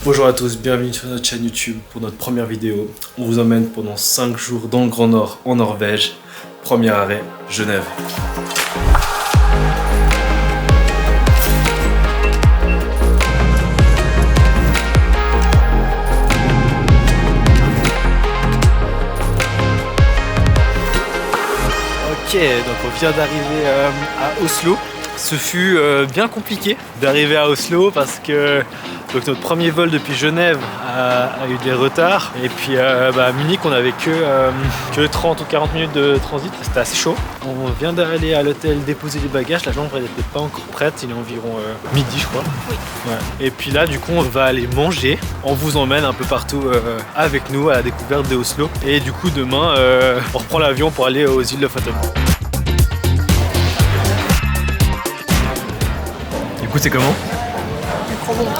Bonjour à tous, bienvenue sur notre chaîne YouTube pour notre première vidéo. On vous emmène pendant 5 jours dans le Grand Nord en Norvège. Premier arrêt, Genève. Ok, donc on vient d'arriver à Oslo. Ce fut bien compliqué d'arriver à Oslo parce que donc, notre premier vol depuis Genève a eu des retards. Et puis à Munich, on n'avait que 30 ou 40 minutes de transit. C'était assez chaud. On vient d'aller à l'hôtel déposer les bagages. La chambre n'était pas encore prête. Il est environ midi, je crois. Oui. Ouais. Et puis là, du coup, on va aller manger. On vous emmène un peu partout avec nous à la découverte de Oslo. Et du coup, demain, on reprend l'avion pour aller aux îles Lofoten. Du coup, c'est comment? C'est trop bon.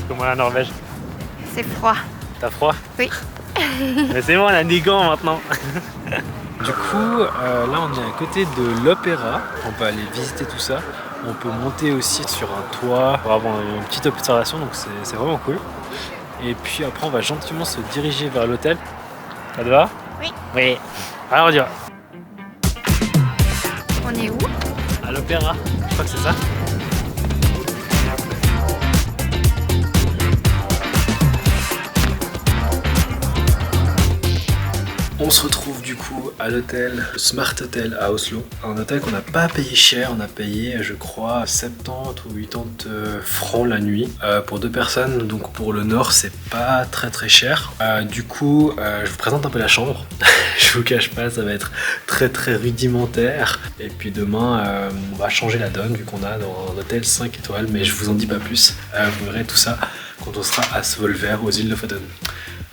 Comment la Norvège? C'est froid. T'as froid? Oui. Mais c'est bon, on a des gants maintenant. Du coup, là on est à côté de l'opéra. On peut aller visiter tout ça. On peut monter aussi sur un toit pour avoir une petite observation, donc c'est vraiment cool. Et puis après on va gentiment se diriger vers l'hôtel. Ça te va? Oui. Oui. Alors on y va. On est où? À l'opéra. Je crois que c'est ça. On se retrouve du coup à l'hôtel Smart Hotel à Oslo. Un hôtel qu'on n'a pas payé cher, on a payé je crois 70 ou 80 francs la nuit pour 2 personnes. Donc pour le nord c'est pas très cher. Du coup je vous présente un peu la chambre. Je vous cache pas, ça va être très rudimentaire. Et puis demain on va changer la donne vu qu'on a dans un hôtel 5 étoiles. Mais je vous en dis pas plus, vous verrez tout ça quand on sera à Svolvær aux îles Lofoten.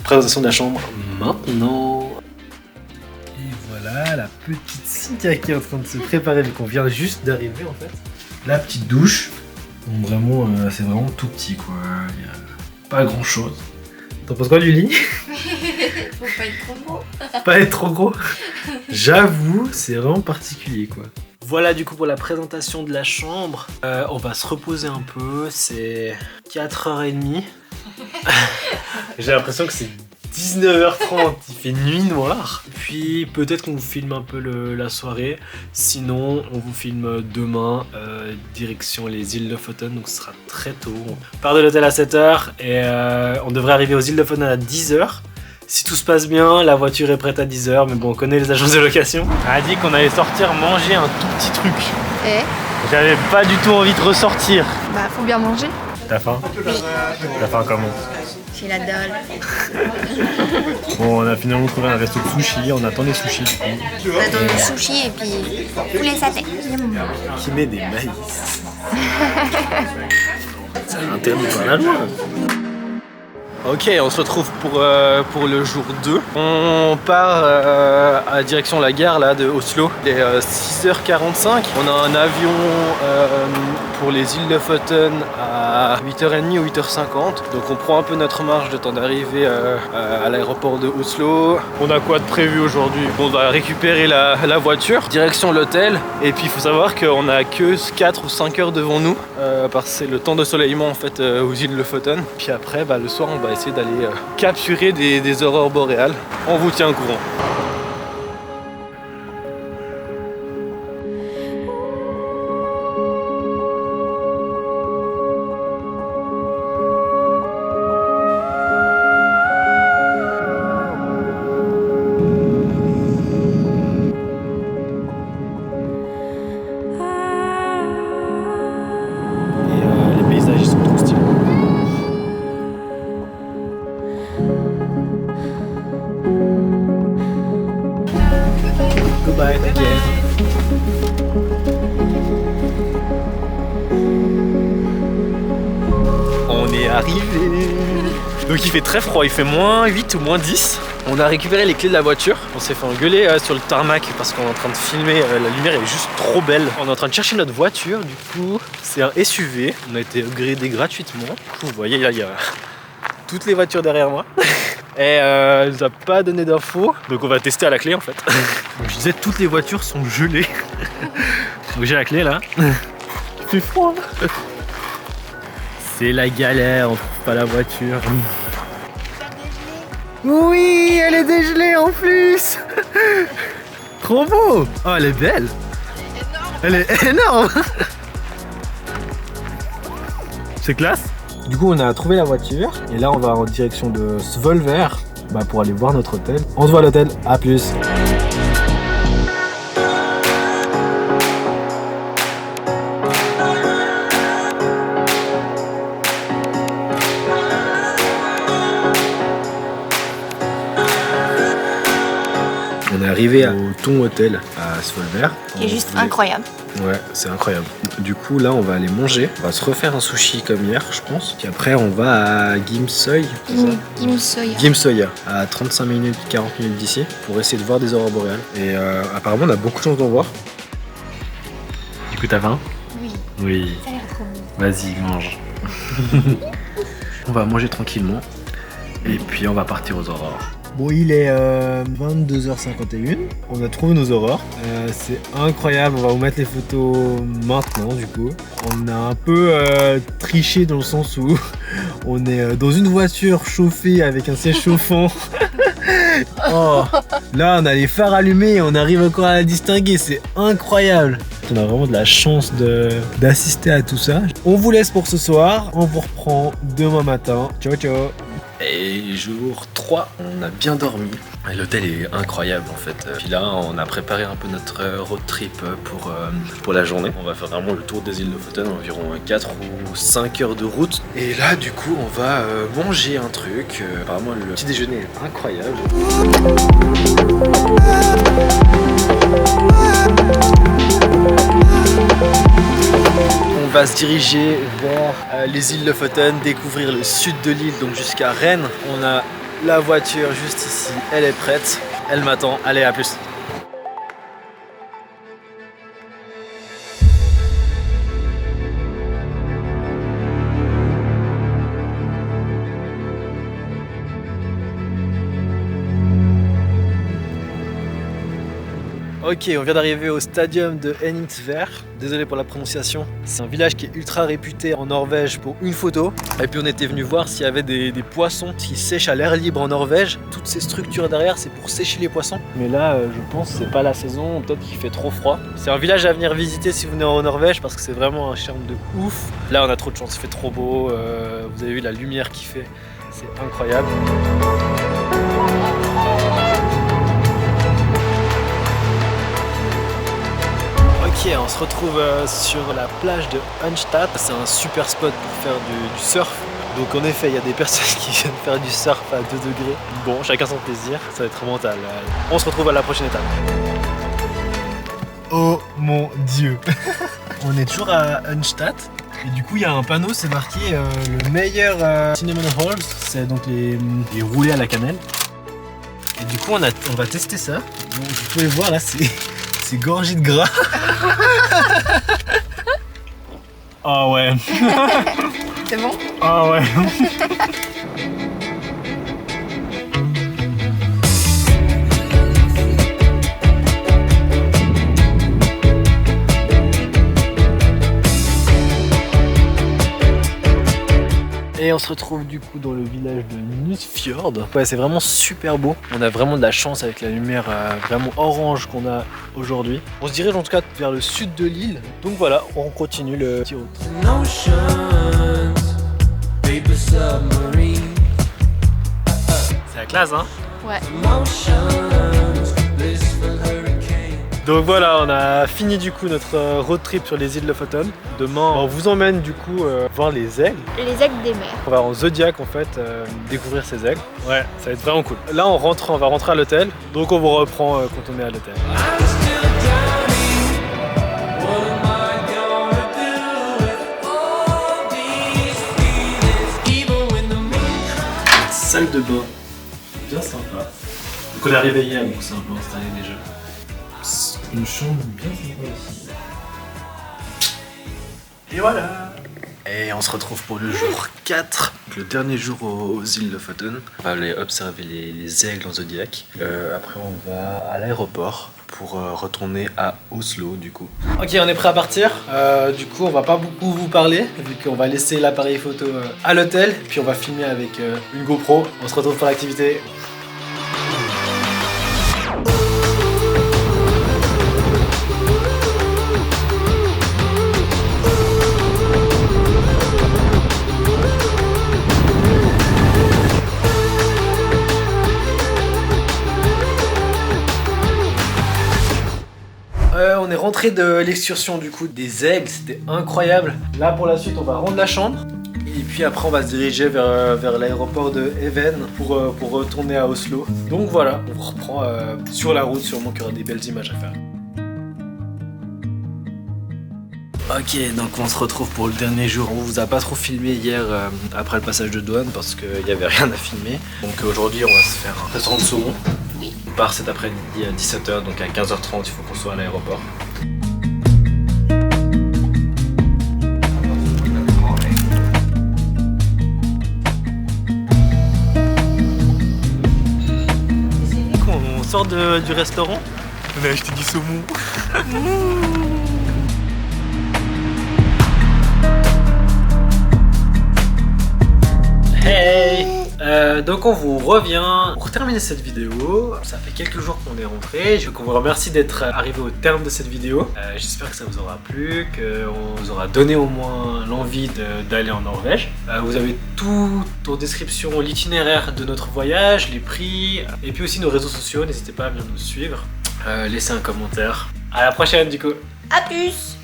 Présentation de la chambre maintenant. Voilà la petite Cynthia qui est en train de se préparer vu qu'on vient juste d'arriver en fait. La petite douche. Donc vraiment c'est vraiment tout petit quoi. Il y a pas grand chose. T'en penses quoi du lit? Faut pas être trop gros. Pas être trop gros. J'avoue c'est vraiment particulier quoi. Voilà du coup pour la présentation de la chambre. On va se reposer un peu. C'est 4h30. J'ai l'impression que c'est 19h30, il fait nuit noire. Puis peut-être qu'on vous filme un peu la soirée. Sinon, on vous filme demain, direction les îles Lofoten. Donc ce sera très tôt. On part de l'hôtel à 7h et on devrait arriver aux îles Lofoten à 10h. Si tout se passe bien, la voiture est prête à 10h. Mais bon, on connaît les agences de location. On a dit qu'on allait sortir manger un tout petit truc. Et j'avais pas du tout envie de ressortir. bah faut bien manger. T'as faim? Oui. T'as faim comment? J'ai la dalle. Bon, on a finalement trouvé un resto de sushi, on attend les sushis du coup. On attend le sushi et puis poulet saté. Qui met des maïs. C'est interdit par la loi. Ok, on se retrouve pour le jour 2. On part à la direction de la gare là, de Oslo. Il est 6h45. On a un avion pour les îles Lofoten à 8h30 ou 8h50. Donc on prend un peu notre marge de temps d'arriver à l'aéroport de Oslo. On a quoi de prévu aujourd'hui? On va récupérer la voiture, direction l'hôtel. Et puis il faut savoir qu'on a que 4 ou 5 heures devant nous. Parce que c'est le temps de soleillement en fait aux îles Lofoten. Puis après le soir on va essayer d'aller capturer des aurores boréales. On vous tient au courant. Et les paysages ils sont trop stylés. Goodbye again. On est arrivé. Donc il fait très froid, il fait moins 8 ou moins 10. On a récupéré les clés de la voiture. On s'est fait engueuler sur le tarmac parce qu'on est en train de filmer. La lumière est juste trop belle. On est en train de chercher notre voiture. Du coup, c'est un SUV. On a été upgradé gratuitement. Vous voyez là, il y a toutes les voitures derrière moi. Et elle nous a pas donné d'infos. Donc on va tester à la clé en fait. Donc je disais, toutes les voitures sont gelées. Donc j'ai la clé là. Il fait froid. C'est la galère, on trouve pas la voiture. Oui, elle est dégelée en plus. Trop beau. Oh, elle est belle. Elle est énorme. C'est classe. Du coup, on a trouvé la voiture. Et là, on va en direction de Svolvær pour aller voir notre hôtel. On se voit à l'hôtel. À plus. On est arrivé au Thon Hotel à Svolvær. Qui est juste incroyable. Ouais, c'est incroyable. Du coup, là, on va aller manger. On va se refaire un sushi comme hier, je pense. Puis après, on va à Gimsøy. Gimsøya, à 35 minutes, 40 minutes d'ici, pour essayer de voir des aurores boréales. Et apparemment, on a beaucoup de chance d'en voir. Du coup, t'as faim? Oui. Oui. Ça a l'air trop bon. Vas-y, mange. On va manger tranquillement. Et puis, on va partir aux aurores. Bon, il est 22h51. On a trouvé nos aurores. C'est incroyable. On va vous mettre les photos maintenant, du coup. On a un peu triché dans le sens où on est dans une voiture chauffée avec un siège chauffant. Oh, là, on a les phares allumés et on arrive encore à la distinguer. C'est incroyable. On a vraiment de la chance d'assister à tout ça. On vous laisse pour ce soir. On vous reprend demain matin. Ciao, ciao. Et jour 3, on a bien dormi. L'hôtel est incroyable en fait. Puis là, on a préparé un peu notre road trip pour la journée. On va faire vraiment le tour des îles Lofoten, environ 4 ou 5 heures de route. Et là, du coup, on va manger un truc. Apparemment, le petit déjeuner est incroyable. On va se diriger vers les îles Lofoten, découvrir le sud de l'île, donc jusqu'à Rennes. On a la voiture juste ici, elle est prête, elle m'attend. Allez, à plus. Ok, on vient d'arriver au stadium de Henningsvær. Désolé pour la prononciation. C'est un village qui est ultra réputé en Norvège pour une photo. Et puis on était venu voir s'il y avait des poissons qui sèchent à l'air libre en Norvège. Toutes ces structures derrière, c'est pour sécher les poissons. Mais là, je pense que c'est pas la saison, peut-être qu'il fait trop froid. C'est un village à venir visiter si vous venez en Norvège parce que c'est vraiment un charme de ouf. Là, on a trop de chance, il fait trop beau. Vous avez vu la lumière qu'il fait, c'est incroyable. Ok, on se retrouve sur la plage de Hunstad. C'est un super spot pour faire du surf. Donc en effet, il y a des personnes qui viennent faire du surf à 2 degrés. Bon, chacun son plaisir, ça va être mental. On se retrouve à la prochaine étape. Oh mon dieu. On est toujours à Hunstad. Et du coup, il y a un panneau, c'est marqué le meilleur cinnamon rolls. C'est donc les roulés à la cannelle. Et du coup, on va tester ça. Donc, vous pouvez voir là, c'est gorgé de gras. Ah ouais. C'est bon? Ah ouais. Et on se retrouve du coup dans le village de Nusfjord. Ouais, c'est vraiment super beau. On a vraiment de la chance avec la lumière vraiment orange qu'on a aujourd'hui. On se dirige en tout cas vers le sud de l'île. Donc voilà, on continue le petit road. C'est la classe, hein? Ouais. Donc voilà, on a fini du coup notre road trip sur les îles Lofoten. Demain, on vous emmène du coup voir les aigles. Les aigles des mers. On va en Zodiac en fait, découvrir ces aigles. Ouais, ça va être vraiment cool. Là, on va rentrer à l'hôtel. Donc on vous reprend quand on est à l'hôtel. Salle de bain, bien sympa. Donc on est arrivé hier, donc c'est un peu installé déjà. Une chambre bien sympa aussi. Et voilà. Et on se retrouve pour le jour 4, le dernier jour aux îles Lofoten. On va aller observer les aigles en zodiaque. Après on va à l'aéroport pour retourner à Oslo du coup. Ok, on est prêt à partir. Du coup on va pas beaucoup vous parler vu qu'on va laisser l'appareil photo à l'hôtel. Puis on va filmer avec une GoPro. On se retrouve pour l'activité. On est rentré de l'excursion du coup des aigles, c'était incroyable. Là pour la suite on va rendre la chambre et puis après on va se diriger vers l'aéroport de Even pour retourner à Oslo. Donc voilà, on reprend sur la route, sûrement qu'il y aura des belles images à faire. Ok, donc on se retrouve pour le dernier jour. On vous a pas trop filmé hier après le passage de douane parce qu'il n'y avait rien à filmer. Donc aujourd'hui on va se faire un restaurant de saumon. On part cet après-midi à 17h, donc à 15h30 il faut qu'on soit à l'aéroport. On sort du restaurant, on a acheté du saumon. Hey! Donc on vous revient pour terminer cette vidéo. Ça fait quelques jours qu'on est rentré. Je vous remercie d'être arrivé au terme de cette vidéo. J'espère que ça vous aura plu, qu'on vous aura donné au moins l'envie d'aller en Norvège. Vous avez tout en description, l'itinéraire de notre voyage, les prix, et puis aussi nos réseaux sociaux. N'hésitez pas à venir nous suivre. Laissez un commentaire. À la prochaine du coup. À plus.